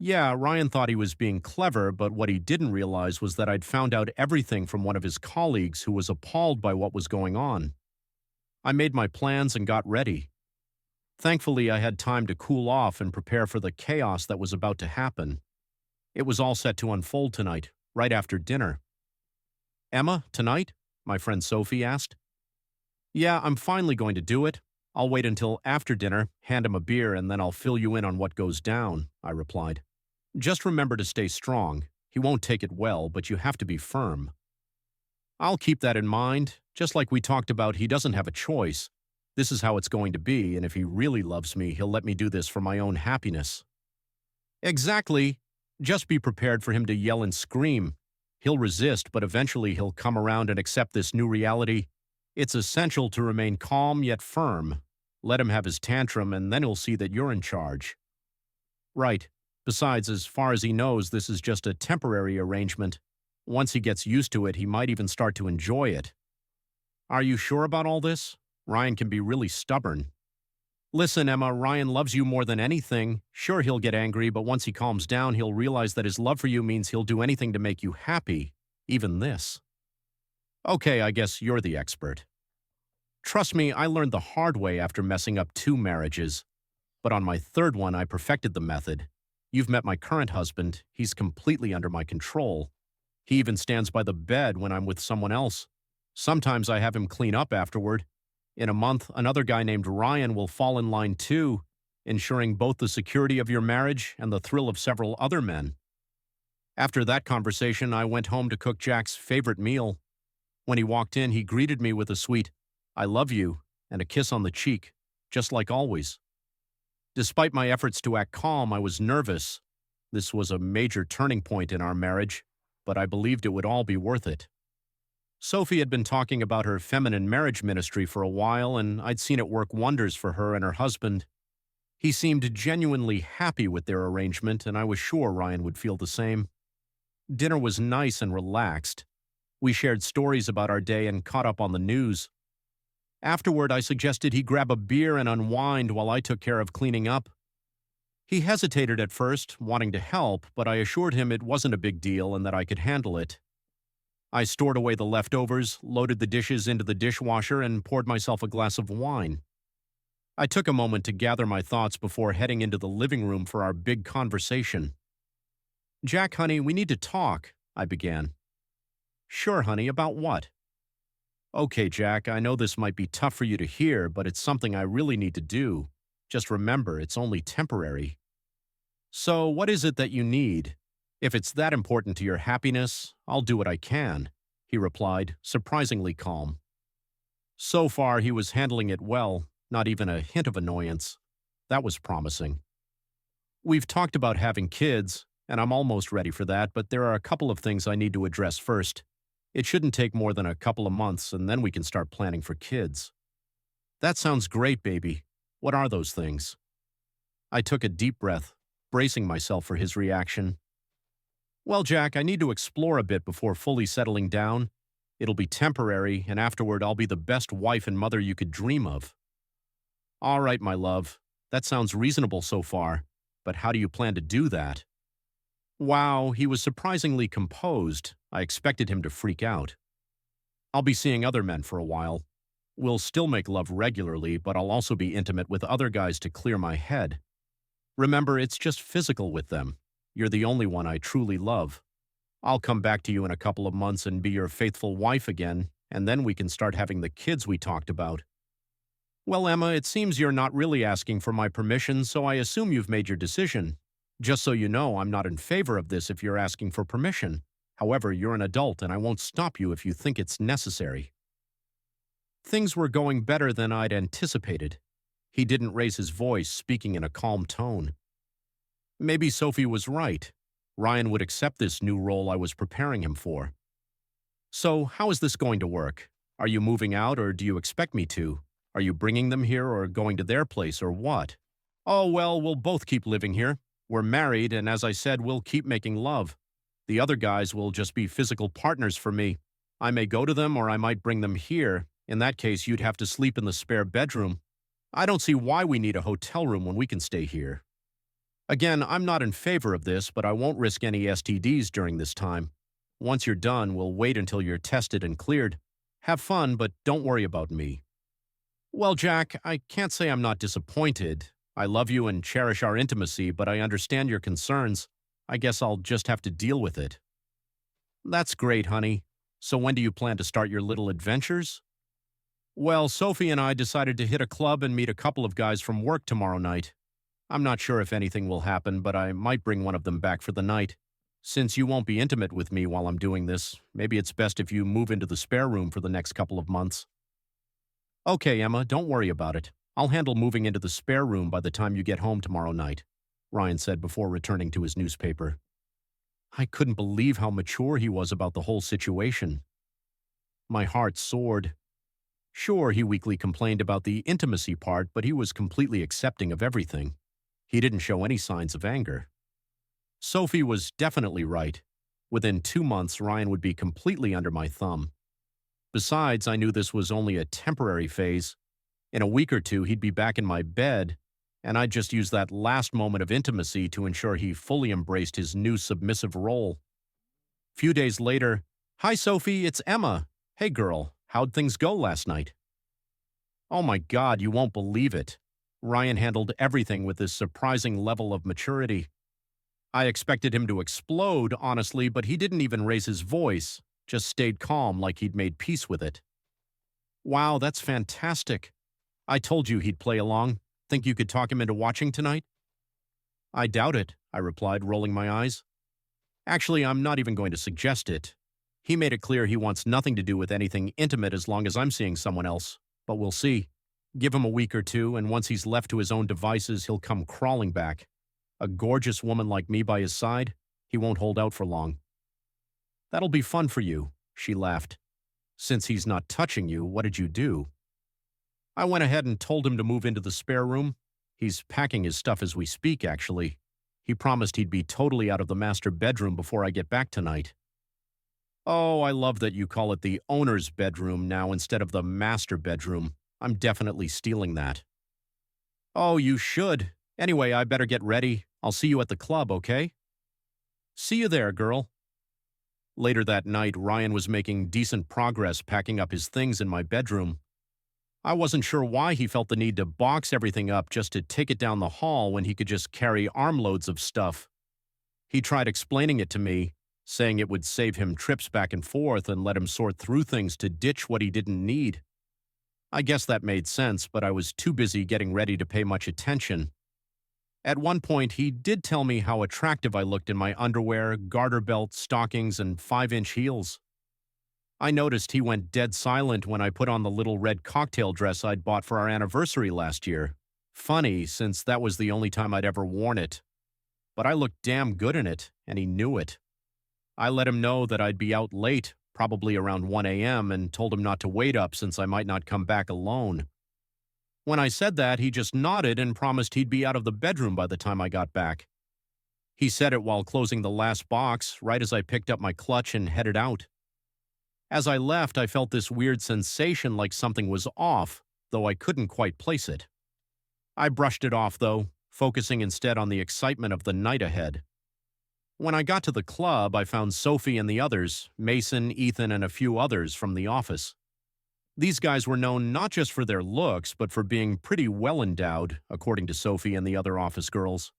Yeah, Ryan thought he was being clever, but what he didn't realize was that I'd found out everything from one of his colleagues who was appalled by what was going on. I made my plans and got ready. Thankfully, I had time to cool off and prepare for the chaos that was about to happen. It was all set to unfold tonight, right after dinner. Emma, tonight? My friend Sophie asked. Yeah, I'm finally going to do it. I'll wait until after dinner, hand him a beer, and then I'll fill you in on what goes down, I replied. Just remember to stay strong. He won't take it well, but you have to be firm. I'll keep that in mind. Just like we talked about, he doesn't have a choice. This is how it's going to be, and if he really loves me, he'll let me do this for my own happiness. Exactly. Just be prepared for him to yell and scream. He'll resist, but eventually he'll come around and accept this new reality. It's essential to remain calm yet firm. Let him have his tantrum, and then he'll see that you're in charge. Right. Besides, as far as he knows, this is just a temporary arrangement. Once he gets used to it, he might even start to enjoy it. Are you sure about all this? Ryan can be really stubborn. Listen, Emma, Ryan loves you more than anything. Sure, he'll get angry, but once he calms down, he'll realize that his love for you means he'll do anything to make you happy, even this. Okay, I guess you're the expert. Trust me, I learned the hard way after messing up 2 marriages. But on my 3rd one, I perfected the method. You've met my current husband. He's completely under my control. He even stands by the bed when I'm with someone else. Sometimes I have him clean up afterward. In a month, another guy named Ryan will fall in line too, ensuring both the security of your marriage and the thrill of several other men. After that conversation, I went home to cook Jack's favorite meal. When he walked in, he greeted me with a sweet, "I love you," and a kiss on the cheek, just like always. Despite my efforts to act calm, I was nervous. This was a major turning point in our marriage, but I believed it would all be worth it. Sophie had been talking about her feminine marriage ministry for a while, and I'd seen it work wonders for her and her husband. He seemed genuinely happy with their arrangement, and I was sure Ryan would feel the same. Dinner was nice and relaxed. We shared stories about our day and caught up on the news. Afterward, I suggested he grab a beer and unwind while I took care of cleaning up. He hesitated at first, wanting to help, but I assured him it wasn't a big deal and that I could handle it. I stored away the leftovers, loaded the dishes into the dishwasher, and poured myself a glass of wine. I took a moment to gather my thoughts before heading into the living room for our big conversation. Jack, honey, we need to talk, I began. Sure, honey, about what? Okay, Jack, I know this might be tough for you to hear, but it's something I really need to do. Just remember, it's only temporary. So, what is it that you need? If it's that important to your happiness, I'll do what I can, he replied, surprisingly calm. So far, he was handling it well, not even a hint of annoyance. That was promising. We've talked about having kids, and I'm almost ready for that, but there are a couple of things I need to address first. It shouldn't take more than a couple of months, and then we can start planning for kids. That sounds great, baby. What are those things? I took a deep breath, bracing myself for his reaction. Well, Jack, I need to explore a bit before fully settling down. It'll be temporary, and afterward I'll be the best wife and mother you could dream of. All right, my love. That sounds reasonable so far, but how do you plan to do that? Wow, he was surprisingly composed. I expected him to freak out. I'll be seeing other men for a while. We'll still make love regularly, but I'll also be intimate with other guys to clear my head. Remember, it's just physical with them. You're the only one I truly love. I'll come back to you in a couple of months and be your faithful wife again, and then we can start having the kids we talked about. Well, Emma, it seems you're not really asking for my permission, so I assume you've made your decision. Just so you know, I'm not in favor of this if you're asking for permission. However, you're an adult and I won't stop you if you think it's necessary. Things were going better than I'd anticipated. He didn't raise his voice, speaking in a calm tone. Maybe Sophie was right. Ryan would accept this new role I was preparing him for. So, how is this going to work? Are you moving out or do you expect me to? Are you bringing them here or going to their place or what? Oh, well, we'll both keep living here. We're married, and as I said, we'll keep making love. The other guys will just be physical partners for me. I may go to them or I might bring them here. In that case, you'd have to sleep in the spare bedroom. I don't see why we need a hotel room when we can stay here. Again, I'm not in favor of this, but I won't risk any STDs during this time. Once you're done, we'll wait until you're tested and cleared. Have fun, but don't worry about me. Well, Jack, I can't say I'm not disappointed. I love you and cherish our intimacy, but I understand your concerns. I guess I'll just have to deal with it. That's great, honey. So when do you plan to start your little adventures? Well, Sophie and I decided to hit a club and meet a couple of guys from work tomorrow night. I'm not sure if anything will happen, but I might bring one of them back for the night. Since you won't be intimate with me while I'm doing this, maybe it's best if you move into the spare room for the next couple of months. Okay, Emma, don't worry about it. I'll handle moving into the spare room by the time you get home tomorrow night, Ryan said before returning to his newspaper. I couldn't believe how mature he was about the whole situation. My heart soared. Sure, he weakly complained about the intimacy part, but he was completely accepting of everything. He didn't show any signs of anger. Sophie was definitely right. Within 2 months, Ryan would be completely under my thumb. Besides, I knew this was only a temporary phase. In a week or two, he'd be back in my bed, and I'd just use that last moment of intimacy to ensure he fully embraced his new submissive role. Few days later, "Hi, Sophie, it's Emma. Hey, girl, how'd things go last night?" Oh my God, you won't believe it. Ryan handled everything with this surprising level of maturity. I expected him to explode, honestly, but he didn't even raise his voice, just stayed calm like he'd made peace with it. Wow, that's fantastic. I told you he'd play along. Think you could talk him into watching tonight? I doubt it, I replied, rolling my eyes. Actually, I'm not even going to suggest it. He made it clear he wants nothing to do with anything intimate as long as I'm seeing someone else. But we'll see. Give him a week or two, and once he's left to his own devices, he'll come crawling back. A gorgeous woman like me by his side, he won't hold out for long. That'll be fun for you, she laughed. Since he's not touching you, what did you do? I went ahead and told him to move into the spare room. He's packing his stuff as we speak, actually. He promised he'd be totally out of the master bedroom before I get back tonight. Oh, I love that you call it the owner's bedroom now instead of the master bedroom. I'm definitely stealing that. Oh, you should. Anyway, I better get ready. I'll see you at the club, okay? See you there, girl. Later that night, Ryan was making decent progress packing up his things in my bedroom. I wasn't sure why he felt the need to box everything up just to take it down the hall when he could just carry armloads of stuff. He tried explaining it to me, saying it would save him trips back and forth and let him sort through things to ditch what he didn't need. I guess that made sense, but I was too busy getting ready to pay much attention. At one point, he did tell me how attractive I looked in my underwear, garter belt, stockings, and 5-inch heels. I noticed he went dead silent when I put on the little red cocktail dress I'd bought for our anniversary last year. Funny, since that was the only time I'd ever worn it. But I looked damn good in it, and he knew it. I let him know that I'd be out late, probably around 1 a.m., and told him not to wait up since I might not come back alone. When I said that, he just nodded and promised he'd be out of the bedroom by the time I got back. He said it while closing the last box, right as I picked up my clutch and headed out. As I left, I felt this weird sensation like something was off, though I couldn't quite place it. I brushed it off, though, focusing instead on the excitement of the night ahead. When I got to the club, I found Sophie and the others, Mason, Ethan, and a few others from the office. These guys were known not just for their looks, but for being pretty well endowed, according to Sophie and the other office girls.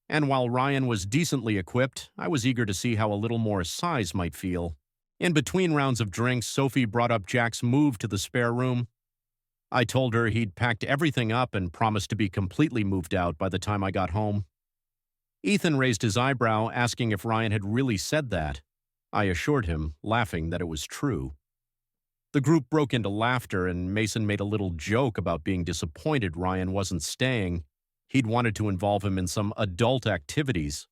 And while Ryan was decently equipped, I was eager to see how a little more size might feel. In between rounds of drinks, Sophie brought up Jack's move to the spare room. I told her he'd packed everything up and promised to be completely moved out by the time I got home. Ethan raised his eyebrow, asking if Ryan had really said that. I assured him, laughing, that it was true. The group broke into laughter, and Mason made a little joke about being disappointed Ryan wasn't staying. He'd wanted to involve him in some adult activities.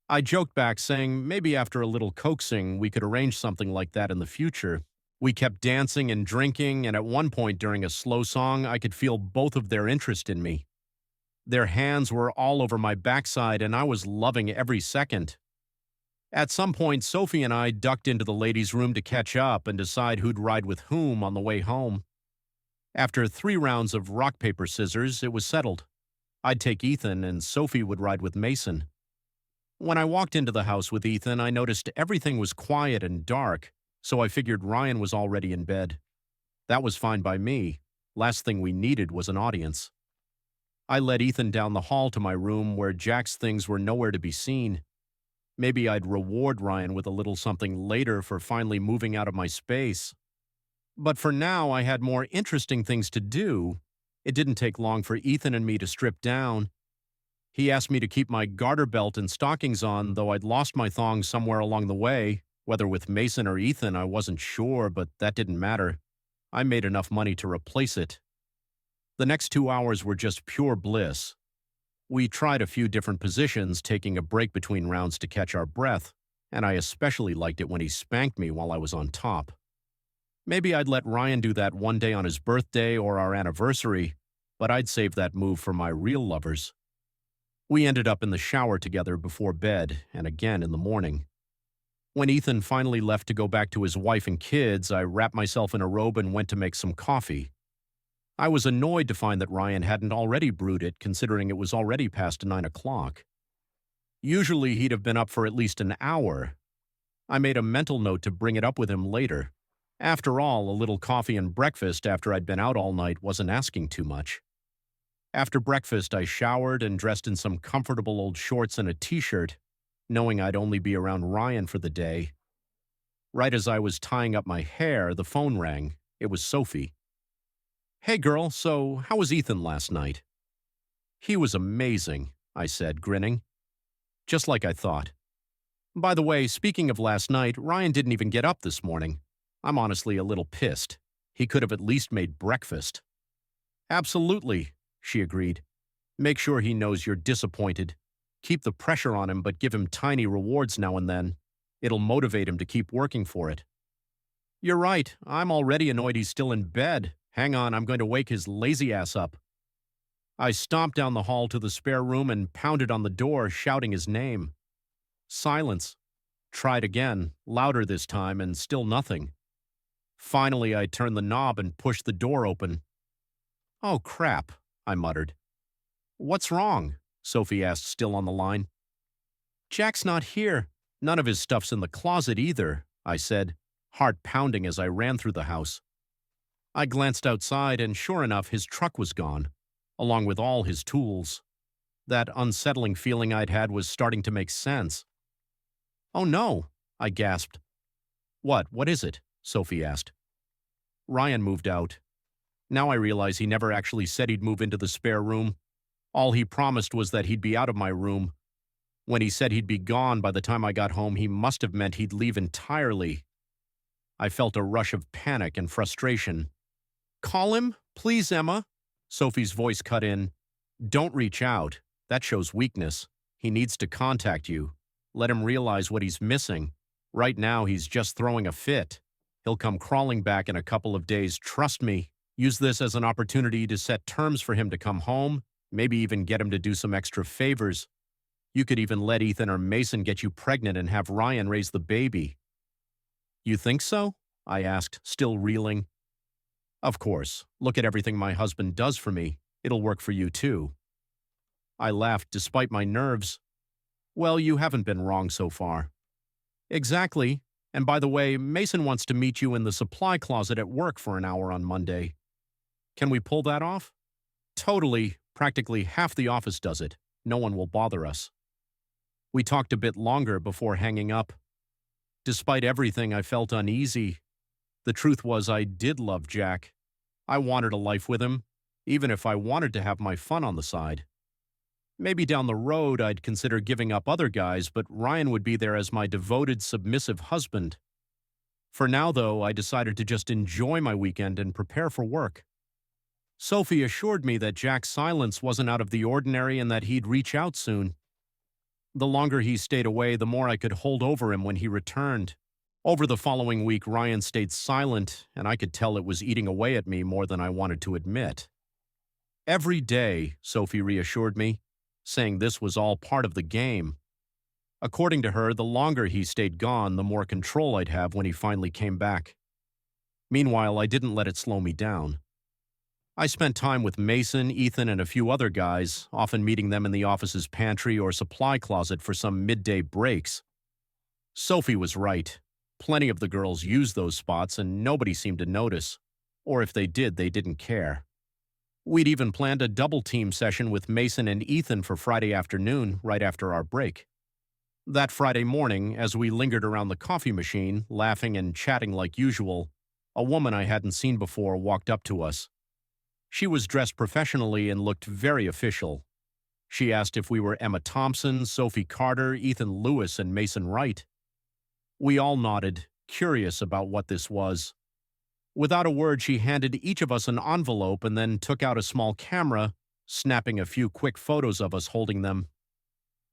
I joked back, saying maybe after a little coaxing, we could arrange something like that in the future. We kept dancing and drinking, and at one point during a slow song, I could feel both of their interest in me. Their hands were all over my backside, and I was loving every second. At some point, Sophie and I ducked into the ladies' room to catch up and decide who'd ride with whom on the way home. After 3 rounds of rock, paper, scissors, it was settled. I'd take Ethan and Sophie would ride with Mason. When I walked into the house with Ethan, I noticed everything was quiet and dark, so I figured Ryan was already in bed. That was fine by me. Last thing we needed was an audience. I led Ethan down the hall to my room where Jack's things were nowhere to be seen. Maybe I'd reward Ryan with a little something later for finally moving out of my space. But for now, I had more interesting things to do. It didn't take long for Ethan and me to strip down. He asked me to keep my garter belt and stockings on, though I'd lost my thongs somewhere along the way. Whether with Mason or Ethan, I wasn't sure, but that didn't matter. I made enough money to replace it. The next 2 hours were just pure bliss. We tried a few different positions, taking a break between rounds to catch our breath, and I especially liked it when he spanked me while I was on top. Maybe I'd let Ryan do that one day on his birthday or our anniversary, but I'd save that move for my real lovers. We ended up in the shower together before bed, and again in the morning. When Ethan finally left to go back to his wife and kids, I wrapped myself in a robe and went to make some coffee. I was annoyed to find that Ryan hadn't already brewed it, considering it was already past 9 o'clock. Usually he'd have been up for at least an hour. I made a mental note to bring it up with him later. After all, a little coffee and breakfast after I'd been out all night wasn't asking too much. After breakfast, I showered and dressed in some comfortable old shorts and a t-shirt, knowing I'd only be around Ryan for the day. Right as I was tying up my hair, the phone rang. It was Sophie. "Hey girl, so how was Ethan last night?" "He was amazing," I said, grinning. "Just like I thought. By the way, speaking of last night, Ryan didn't even get up this morning. I'm honestly a little pissed. He could have at least made breakfast." "Absolutely," she agreed. "Make sure he knows you're disappointed. Keep the pressure on him, but give him tiny rewards now and then. It'll motivate him to keep working for it." "You're right. I'm already annoyed he's still in bed. Hang on, I'm going to wake his lazy ass up." I stomped down the hall to the spare room and pounded on the door, shouting his name. Silence. Tried again, louder this time, and still nothing. Finally, I turned the knob and pushed the door open. "Oh, crap," I muttered. "What's wrong?" Sophie asked, still on the line. "Jack's not here. None of his stuff's in the closet either," I said, heart pounding as I ran through the house. I glanced outside, and sure enough, his truck was gone, along with all his tools. That unsettling feeling I'd had was starting to make sense. "Oh no," I gasped. What is it?" Sophie asked. "Ryan moved out. Now I realize he never actually said he'd move into the spare room. All he promised was that he'd be out of my room. When he said he'd be gone by the time I got home, he must have meant he'd leave entirely." I felt a rush of panic and frustration. "Call him, please, Emma." Sophie's voice cut in. "Don't reach out. That shows weakness. He needs to contact you. Let him realize what he's missing. Right now, he's just throwing a fit. He'll come crawling back in a couple of days, trust me. Use this as an opportunity to set terms for him to come home, maybe even get him to do some extra favors. You could even let Ethan or Mason get you pregnant and have Ryan raise the baby." "You think so?" I asked, still reeling. "Of course. Look at everything my husband does for me. It'll work for you too." I laughed despite my nerves. "Well, you haven't been wrong so far." "Exactly. And by the way, Mason wants to meet you in the supply closet at work for an hour on Monday. Can we pull that off?" "Totally. Practically half the office does it. No one will bother us." We talked a bit longer before hanging up. Despite everything, I felt uneasy. The truth was I did love Jack. I wanted a life with him, even if I wanted to have my fun on the side. Maybe down the road I'd consider giving up other guys, but Ryan would be there as my devoted, submissive husband. For now, though, I decided to just enjoy my weekend and prepare for work. Sophie assured me that Jack's silence wasn't out of the ordinary and that he'd reach out soon. The longer he stayed away, the more I could hold over him when he returned. Over the following week, Ryan stayed silent, and I could tell it was eating away at me more than I wanted to admit. "Every day," Sophie reassured me, saying this was all part of the game. According to her, the longer he stayed gone, the more control I'd have when he finally came back. Meanwhile, I didn't let it slow me down. I spent time with Mason, Ethan, and a few other guys, often meeting them in the office's pantry or supply closet for some midday breaks. Sophie was right. Plenty of the girls used those spots and nobody seemed to notice. Or if they did, they didn't care. We'd even planned a double-team session with Mason and Ethan for Friday afternoon, right after our break. That Friday morning, as we lingered around the coffee machine, laughing and chatting like usual, a woman I hadn't seen before walked up to us. She was dressed professionally and looked very official. She asked if we were Emma Thompson, Sophie Carter, Ethan Lewis, and Mason Wright. We all nodded, curious about what this was. Without a word, she handed each of us an envelope and then took out a small camera, snapping a few quick photos of us holding them.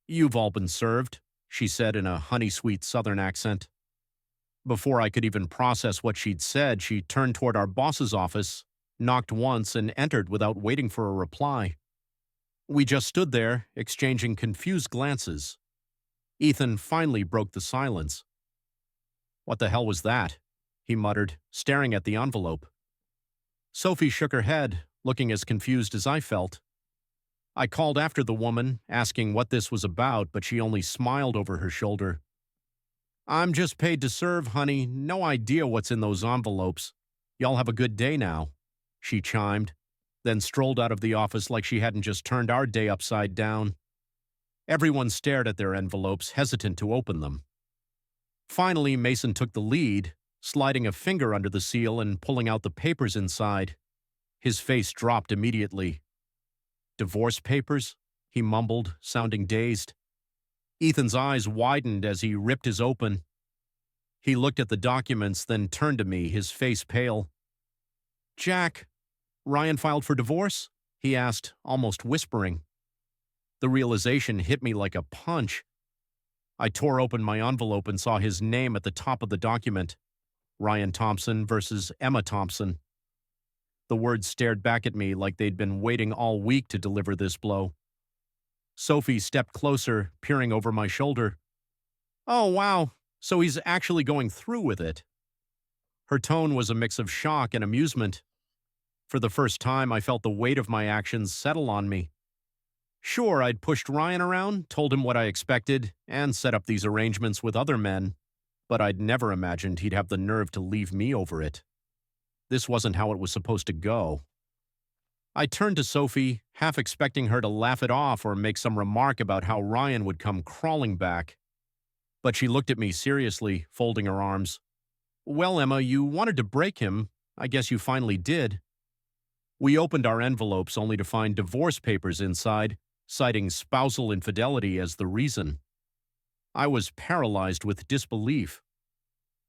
"You've all been served," she said in a honey-sweet Southern accent. Before I could even process what she'd said, she turned toward our boss's office, knocked once, and entered without waiting for a reply. We just stood there, exchanging confused glances. Ethan finally broke the silence. "What the hell was that?" he muttered, staring at the envelope. Sophie shook her head, looking as confused as I felt. I called after the woman, asking what this was about, but she only smiled over her shoulder. "I'm just paid to serve, honey. No idea what's in those envelopes. Y'all have a good day now," she chimed, then strolled out of the office like she hadn't just turned our day upside down. Everyone stared at their envelopes, hesitant to open them. Finally, Mason took the lead, sliding a finger under the seal and pulling out the papers inside. His face dropped immediately. "Divorce papers?" he mumbled, sounding dazed. Ethan's eyes widened as he ripped his open. He looked at the documents, then turned to me, his face pale. "Jack, Ryan filed for divorce?" he asked, almost whispering. The realization hit me like a punch. I tore open my envelope and saw his name at the top of the document. Ryan Thompson versus Emma Thompson. The words stared back at me like they'd been waiting all week to deliver this blow. Sophie stepped closer, peering over my shoulder. "Oh, wow, so he's actually going through with it." Her tone was a mix of shock and amusement. For the first time, I felt the weight of my actions settle on me. Sure, I'd pushed Ryan around, told him what I expected, and set up these arrangements with other men, but I'd never imagined he'd have the nerve to leave me over it. This wasn't how it was supposed to go. I turned to Sophie, half expecting her to laugh it off or make some remark about how Ryan would come crawling back. But she looked at me seriously, folding her arms. "Well, Emma, you wanted to break him. I guess you finally did." We opened our envelopes only to find divorce papers inside, citing spousal infidelity as the reason. I was paralyzed with disbelief.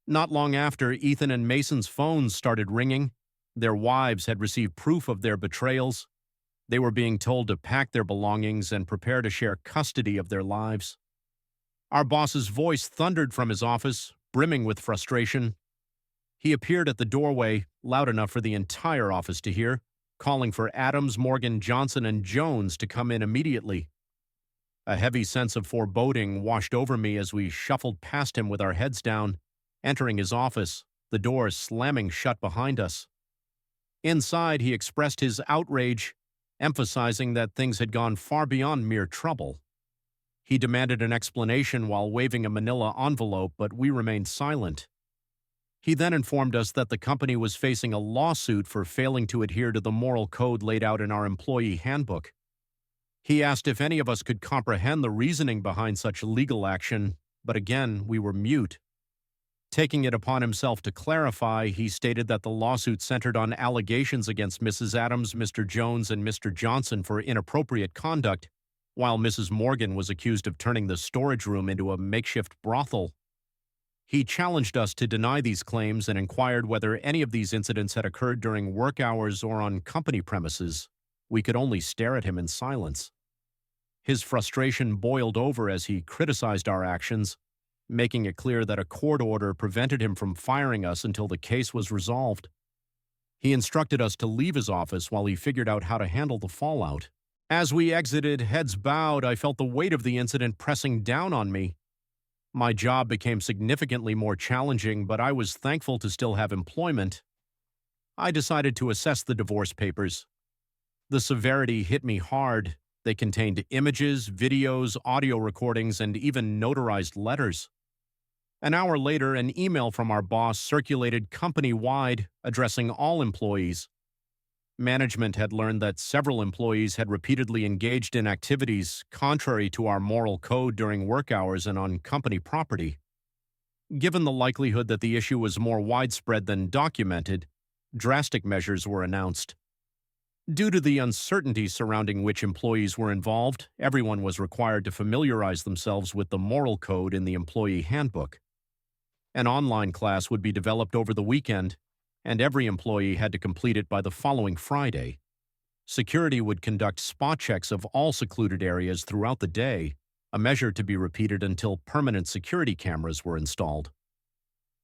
Not long after, Ethan and Mason's phones started ringing. Their wives had received proof of their betrayals. They were being told to pack their belongings and prepare to share custody of their lives. Our boss's voice thundered from his office, brimming with frustration. He appeared at the doorway, loud enough for the entire office to hear, calling for Adams, Morgan, Johnson, and Jones to come in immediately. A heavy sense of foreboding washed over me as we shuffled past him with our heads down, entering his office, the door slamming shut behind us. Inside, he expressed his outrage, emphasizing that things had gone far beyond mere trouble. He demanded an explanation while waving a manila envelope, but we remained silent. He then informed us that the company was facing a lawsuit for failing to adhere to the moral code laid out in our employee handbook. He asked if any of us could comprehend the reasoning behind such legal action, but again, we were mute. Taking it upon himself to clarify, he stated that the lawsuit centered on allegations against Mrs. Adams, Mr. Jones, and Mr. Johnson for inappropriate conduct, while Mrs. Morgan was accused of turning the storage room into a makeshift brothel. He challenged us to deny these claims and inquired whether any of these incidents had occurred during work hours or on company premises. We could only stare at him in silence. His frustration boiled over as he criticized our actions, making it clear that a court order prevented him from firing us until the case was resolved. He instructed us to leave his office while he figured out how to handle the fallout. As we exited, heads bowed, I felt the weight of the incident pressing down on me. My job became significantly more challenging, but I was thankful to still have employment. I decided to assess the divorce papers, The severity hit me hard. They contained images, videos, audio recordings, and even notarized letters. An hour later, an email from our boss circulated company-wide, addressing all employees. Management had learned that several employees had repeatedly engaged in activities contrary to our moral code during work hours and on company property. Given the likelihood that the issue was more widespread than documented, drastic measures were announced. Due to the uncertainty surrounding which employees were involved, everyone was required to familiarize themselves with the moral code in the employee handbook. An online class would be developed over the weekend, and every employee had to complete it by the following Friday. Security would conduct spot checks of all secluded areas throughout the day, a measure to be repeated until permanent security cameras were installed.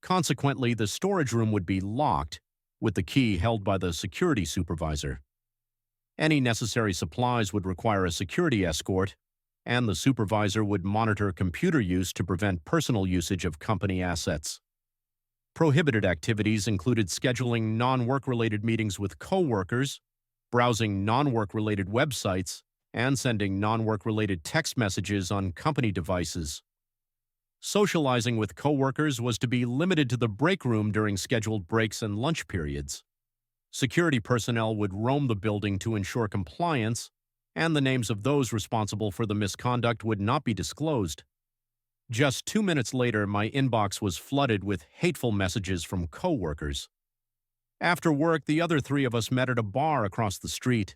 Consequently, the storage room would be locked, with the key held by the security supervisor. Any necessary supplies would require a security escort, and the supervisor would monitor computer use to prevent personal usage of company assets. Prohibited activities included scheduling non-work-related meetings with coworkers, browsing non-work-related websites, and sending non-work-related text messages on company devices. Socializing with coworkers was to be limited to the break room during scheduled breaks and lunch periods. Security personnel would roam the building to ensure compliance, and the names of those responsible for the misconduct would not be disclosed. Just 2 minutes later, my inbox was flooded with hateful messages from coworkers. After work, the other three of us met at a bar across the street.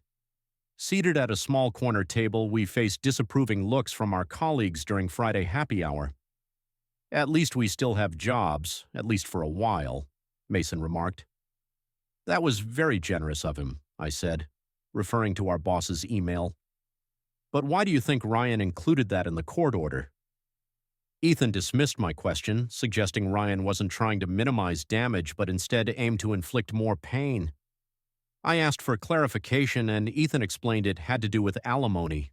Seated at a small corner table, we faced disapproving looks from our colleagues during Friday happy hour. "At least we still have jobs, at least for a while," Mason remarked. "That was very generous of him," I said, referring to our boss's email. "But why do you think Ryan included that in the court order?" Ethan dismissed my question, suggesting Ryan wasn't trying to minimize damage but instead aimed to inflict more pain. I asked for clarification, and Ethan explained it had to do with alimony.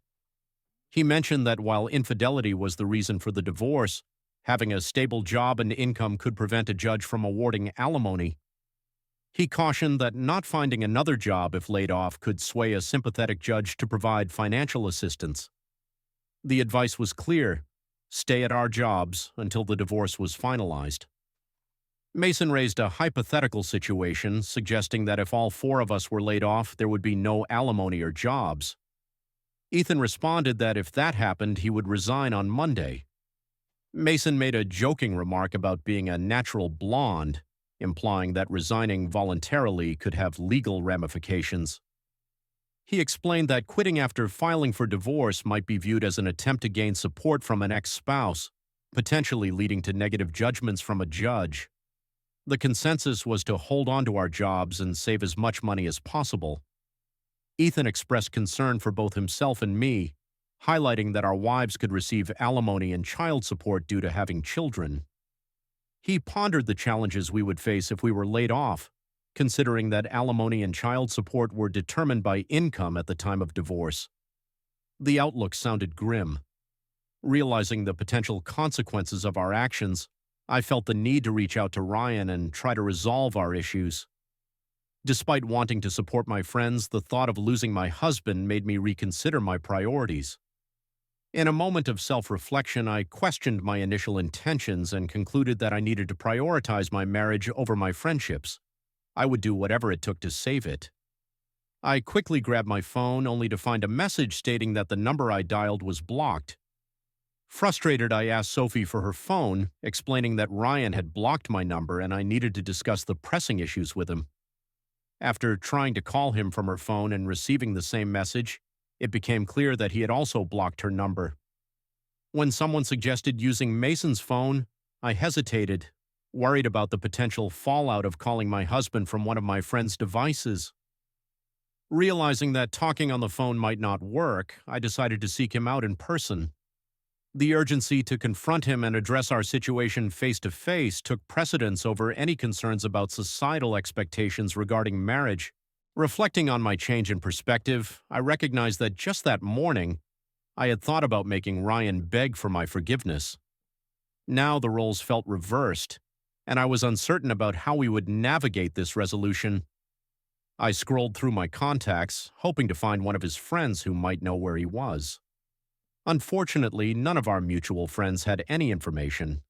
He mentioned that while infidelity was the reason for the divorce, having a stable job and income could prevent a judge from awarding alimony. He cautioned that not finding another job if laid off could sway a sympathetic judge to provide financial assistance. The advice was clear: stay at our jobs until the divorce was finalized. Mason raised a hypothetical situation, suggesting that if all four of us were laid off, there would be no alimony or jobs. Ethan responded that if that happened, he would resign on Monday. Mason made a joking remark about being a natural blonde, implying that resigning voluntarily could have legal ramifications. He explained that quitting after filing for divorce might be viewed as an attempt to gain support from an ex-spouse, potentially leading to negative judgments from a judge. The consensus was to hold on to our jobs and save as much money as possible. Ethan expressed concern for both himself and me, highlighting that our wives could receive alimony and child support due to having children. He pondered the challenges we would face if we were laid off, considering that alimony and child support were determined by income at the time of divorce. The outlook sounded grim. Realizing the potential consequences of our actions, I felt the need to reach out to Ryan and try to resolve our issues. Despite wanting to support my friends, the thought of losing my husband made me reconsider my priorities. In a moment of self-reflection, I questioned my initial intentions and concluded that I needed to prioritize my marriage over my friendships. I would do whatever it took to save it. I quickly grabbed my phone, only to find a message stating that the number I dialed was blocked. Frustrated, I asked Sophie for her phone, explaining that Ryan had blocked my number and I needed to discuss the pressing issues with him. After trying to call him from her phone and receiving the same message, it became clear that he had also blocked her number. When someone suggested using Mason's phone, I hesitated, worried about the potential fallout of calling my husband from one of my friend's devices. Realizing that talking on the phone might not work, I decided to seek him out in person. The urgency to confront him and address our situation face-to-face took precedence over any concerns about societal expectations regarding marriage. Reflecting on my change in perspective, I recognized that just that morning, I had thought about making Ryan beg for my forgiveness. Now the roles felt reversed, and I was uncertain about how we would navigate this resolution. I scrolled through my contacts, hoping to find one of his friends who might know where he was. Unfortunately, none of our mutual friends had any information.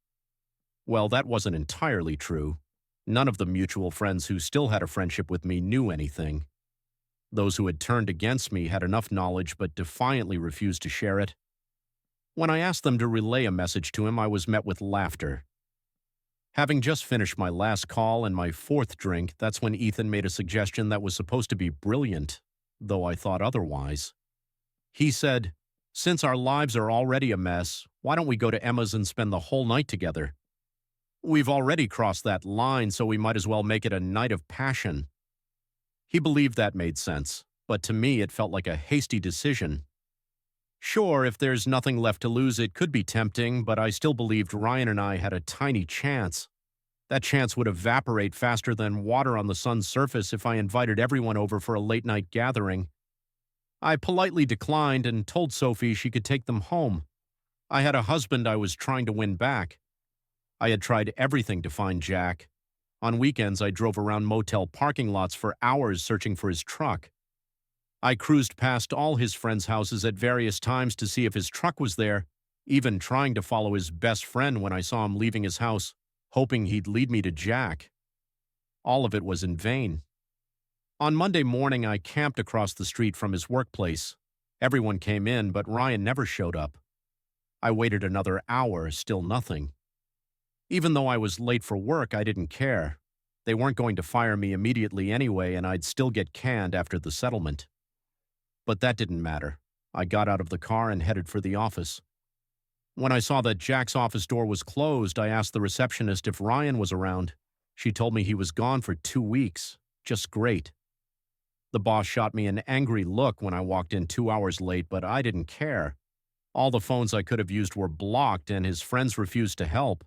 Well, that wasn't entirely true. None of the mutual friends who still had a friendship with me knew anything. Those who had turned against me had enough knowledge but defiantly refused to share it. When I asked them to relay a message to him, I was met with laughter. Having just finished my last call and my fourth drink, that's when Ethan made a suggestion that was supposed to be brilliant, though I thought otherwise. He said, "Since our lives are already a mess, why don't we go to Emma's and spend the whole night together? We've already crossed that line, so we might as well make it a night of passion." He believed that made sense, but to me it felt like a hasty decision. Sure, if there's nothing left to lose, it could be tempting, but I still believed Ryan and I had a tiny chance. That chance would evaporate faster than water on the sun's surface if I invited everyone over for a late-night gathering. I politely declined and told Sophie she could take them home. I had a husband I was trying to win back. I had tried everything to find Jack. On weekends, I drove around motel parking lots for hours searching for his truck. I cruised past all his friends' houses at various times to see if his truck was there, even trying to follow his best friend when I saw him leaving his house, hoping he'd lead me to Jack. All of it was in vain. On Monday morning, I camped across the street from his workplace. Everyone came in, but Ryan never showed up. I waited another hour, still nothing. Even though I was late for work, I didn't care. They weren't going to fire me immediately anyway, and I'd still get canned after the settlement. But that didn't matter. I got out of the car and headed for the office. When I saw that Jack's office door was closed, I asked the receptionist if Ryan was around. She told me he was gone for 2 weeks. Just great. The boss shot me an angry look when I walked in 2 hours late, but I didn't care. All the phones I could have used were blocked, and his friends refused to help.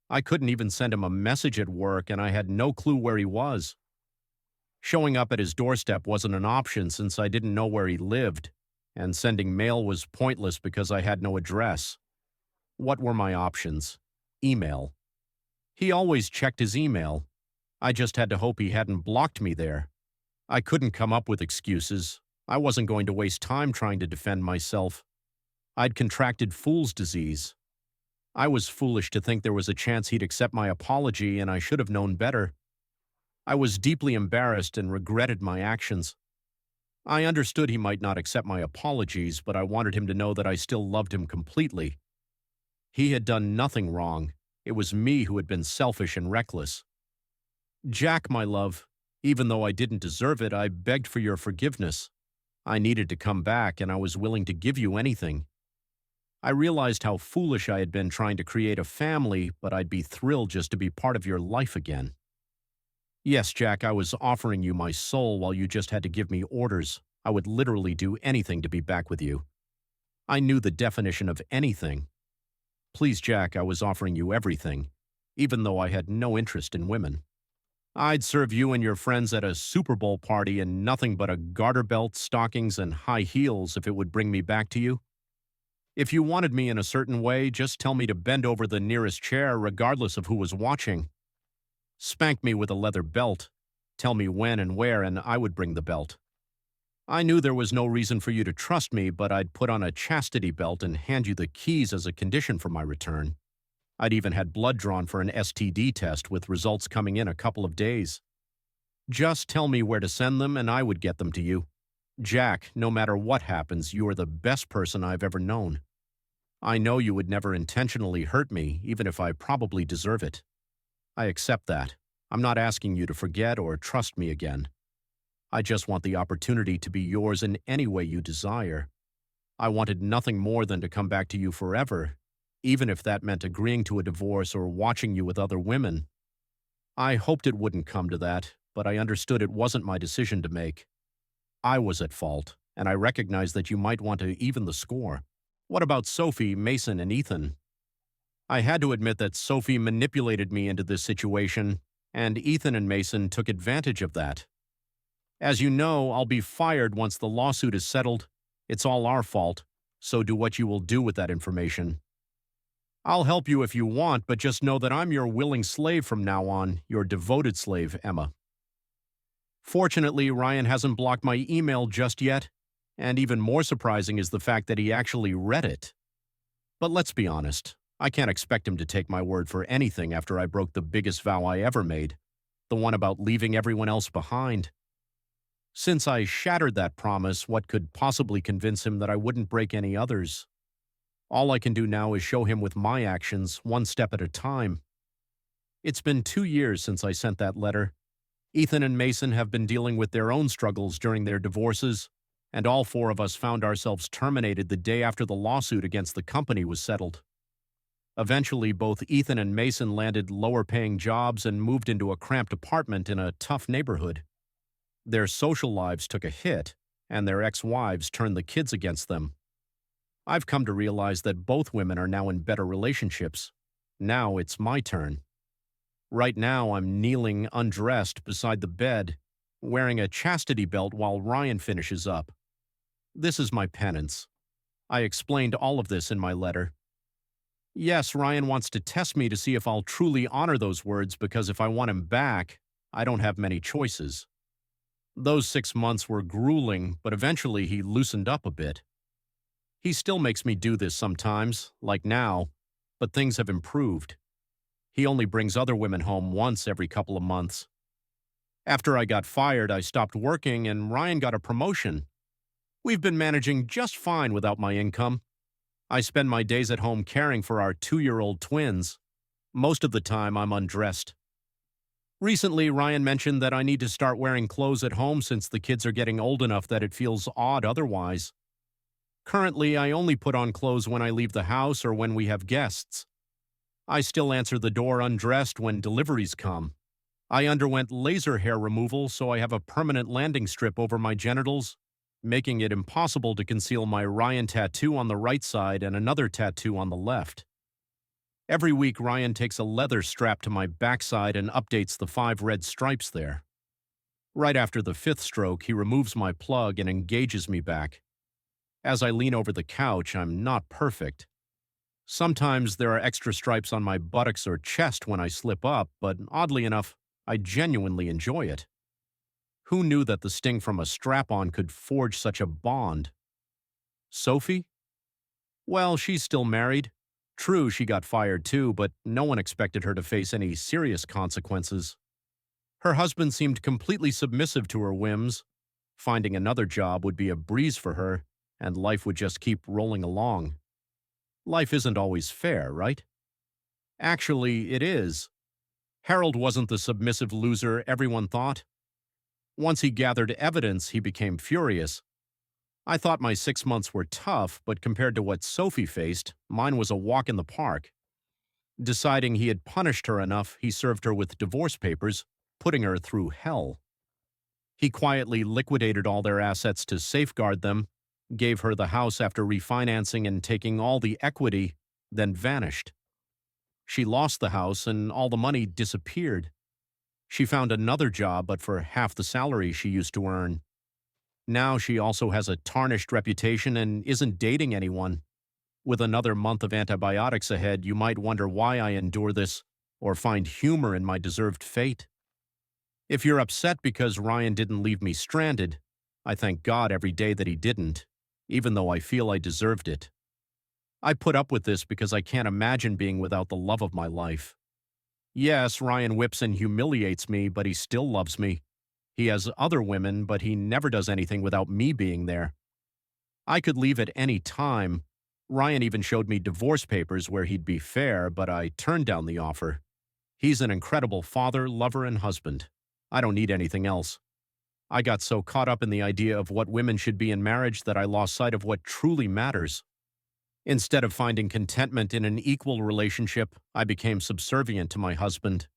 I couldn't even send him a message at work, and I had no clue where he was. Showing up at his doorstep wasn't an option since I didn't know where he lived, and sending mail was pointless because I had no address. What were my options? Email. He always checked his email. I just had to hope he hadn't blocked me there. I couldn't come up with excuses. I wasn't going to waste time trying to defend myself. I'd contracted fool's disease. I was foolish to think there was a chance he'd accept my apology, and I should have known better. I was deeply embarrassed and regretted my actions. I understood he might not accept my apologies, but I wanted him to know that I still loved him completely. He had done nothing wrong. It was me who had been selfish and reckless. Jack, my love, even though I didn't deserve it, I begged for your forgiveness. I needed to come back, and I was willing to give you anything. I realized how foolish I had been trying to create a family, but I'd be thrilled just to be part of your life again. Yes, Jack, I was offering you my soul while you just had to give me orders. I would literally do anything to be back with you. I knew the definition of anything. Please, Jack, I was offering you everything, even though I had no interest in women. I'd serve you and your friends at a Super Bowl party in nothing but a garter belt, stockings, and high heels if it would bring me back to you. If you wanted me in a certain way, just tell me to bend over the nearest chair regardless of who was watching. Spank me with a leather belt. Tell me when and where, and I would bring the belt. I knew there was no reason for you to trust me, but I'd put on a chastity belt and hand you the keys as a condition for my return. I'd even had blood drawn for an STD test with results coming in a couple of days. Just tell me where to send them and I would get them to you. Jack, no matter what happens, you are the best person I've ever known. I know you would never intentionally hurt me, even if I probably deserve it. I accept that. I'm not asking you to forget or trust me again. I just want the opportunity to be yours in any way you desire. I wanted nothing more than to come back to you forever, even if that meant agreeing to a divorce or watching you with other women. I hoped it wouldn't come to that, but I understood it wasn't my decision to make. I was at fault, and I recognized that you might want to even the score. What about Sophie, Mason, and Ethan? I had to admit that Sophie manipulated me into this situation, and Ethan and Mason took advantage of that. As you know, I'll be fired once the lawsuit is settled. It's all our fault, so do what you will do with that information. I'll help you if you want, but just know that I'm your willing slave from now on, your devoted slave, Emma. Fortunately, Ryan hasn't blocked my email just yet, and even more surprising is the fact that he actually read it. But let's be honest, I can't expect him to take my word for anything after I broke the biggest vow I ever made, the one about leaving everyone else behind. Since I shattered that promise, what could possibly convince him that I wouldn't break any others? All I can do now is show him with my actions, one step at a time. It's been 2 years since I sent that letter. Ethan and Mason have been dealing with their own struggles during their divorces, and all four of us found ourselves terminated the day after the lawsuit against the company was settled. Eventually, both Ethan and Mason landed lower-paying jobs and moved into a cramped apartment in a tough neighborhood. Their social lives took a hit, and their ex-wives turned the kids against them. I've come to realize that both women are now in better relationships. Now it's my turn. Right now, I'm kneeling undressed beside the bed, wearing a chastity belt while Ryan finishes up. This is my penance. I explained all of this in my letter. Yes, Ryan wants to test me to see if I'll truly honor those words because if I want him back, I don't have many choices. Those 6 months were grueling, but eventually he loosened up a bit. He still makes me do this sometimes, like now, but things have improved. He only brings other women home once every couple of months. After I got fired, I stopped working and Ryan got a promotion. We've been managing just fine without my income. I spend my days at home caring for our 2-year-old twins. Most of the time, I'm undressed. Recently, Ryan mentioned that I need to start wearing clothes at home since the kids are getting old enough that it feels odd otherwise. Currently, I only put on clothes when I leave the house or when we have guests. I still answer the door undressed when deliveries come. I underwent laser hair removal, so I have a permanent landing strip over my genitals, making it impossible to conceal my Ryan tattoo on the right side and another tattoo on the left. Every week, Ryan takes a leather strap to my backside and updates the 5 red stripes there. Right after the 5th stroke, he removes my plug and engages me back. As I lean over the couch, I'm not perfect. Sometimes there are extra stripes on my buttocks or chest when I slip up, but oddly enough, I genuinely enjoy it. Who knew that the sting from a strap-on could forge such a bond? Sophie? Well, she's still married. True, she got fired too, but no one expected her to face any serious consequences. Her husband seemed completely submissive to her whims. Finding another job would be a breeze for her, and life would just keep rolling along. Life isn't always fair, right? Actually, it is. Harold wasn't the submissive loser everyone thought. Once he gathered evidence, he became furious. I thought my 6 months were tough, but compared to what Sophie faced, mine was a walk in the park. Deciding he had punished her enough, he served her with divorce papers, putting her through hell. He quietly liquidated all their assets to safeguard them, gave her the house after refinancing and taking all the equity, then vanished. She lost the house and all the money disappeared. She found another job, but for half the salary she used to earn. Now she also has a tarnished reputation and isn't dating anyone. With another month of antibiotics ahead, you might wonder why I endure this or find humor in my deserved fate. If you're upset because Ryan didn't leave me stranded, I thank God every day that he didn't, even though I feel I deserved it. I put up with this because I can't imagine being without the love of my life. Yes, Ryan whips and humiliates me, but he still loves me. He has other women, but he never does anything without me being there. I could leave at any time. Ryan even showed me divorce papers where he'd be fair, but I turned down the offer. He's an incredible father, lover, and husband. I don't need anything else. I got so caught up in the idea of what women should be in marriage that I lost sight of what truly matters. Instead of finding contentment in an equal relationship, I became subservient to my husband.